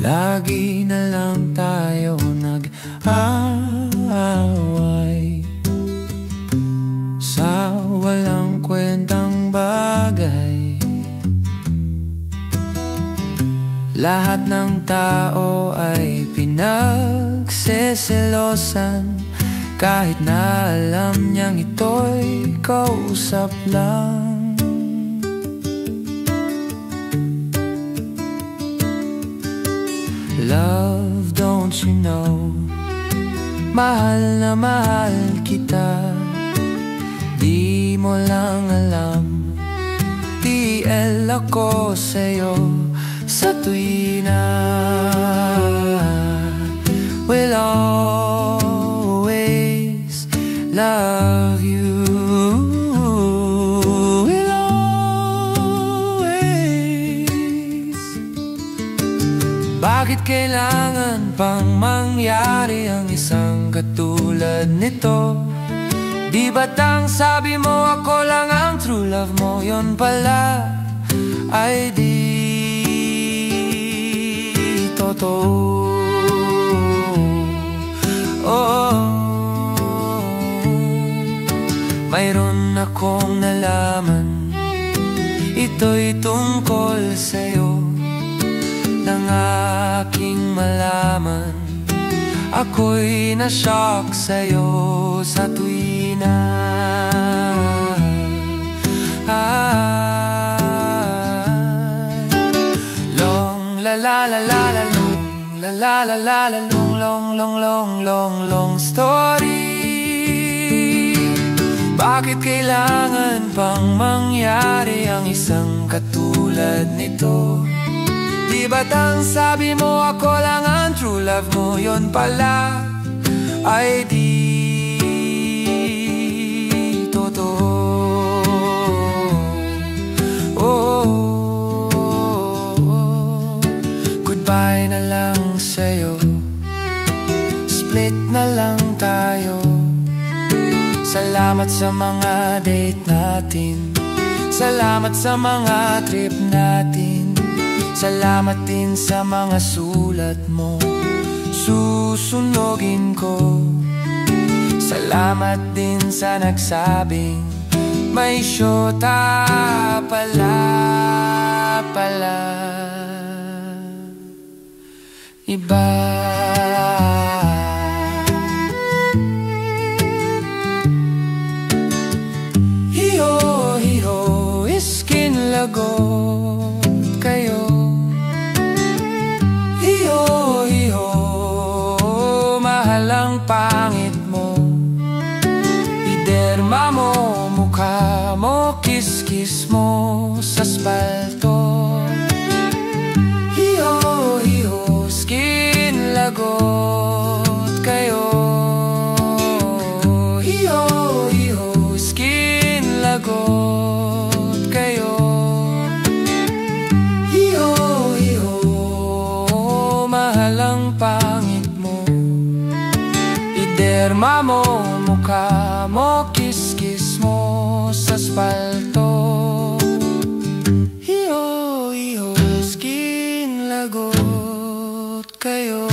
Lagi na lang tayo nag-aaway sa walang kwentang bagay. Lahat ng tao ay pinagseselosan, kahit na alam niyang ito'y kausap lang. Love, don't you know, mahal na mahal kita. Di mo lang alam, TL ako sa'yo sa tuwina. Will always love you. Will always. Bakit kailangan pang mangyari ang isang katulad nito? Di ba't ang sabi mo ako lang ang true love mo? Yun pala ay di totoo. Mayroon akong nalaman, ito'y tungkol sa'yo. Nang aking malaman, ako'y na-shock sa'yo sa tuwina. Long la la la la la long, la la la la la long, long long long long long story. Bakit kailangan pang mangyari ang isang katulad nito? Di ba't ang sabi mo ako lang ang true love mo? Yun pala ay di totoo. Goodbye na lang sa'yo, split na lang tayo. Salamat sa mga date natin, salamat sa mga trip natin, salamat din sa mga sulat mo, susunogin ko. Salamat din sa nagsabing may syota pala iba. Hiho, iskinlagot kayo. Hiho, mahal ang pangit mo. Iderma mo, mukha mo, kiss-kiss mo sa spalto. Hiho, skinlagot kayo. Hiho, skinlagot kayo. Hiho, mahal ang pangit mo. Iderma mo, mukha mo, kiss-kiss mo sa spalto. Hiho, skinlagot kayo.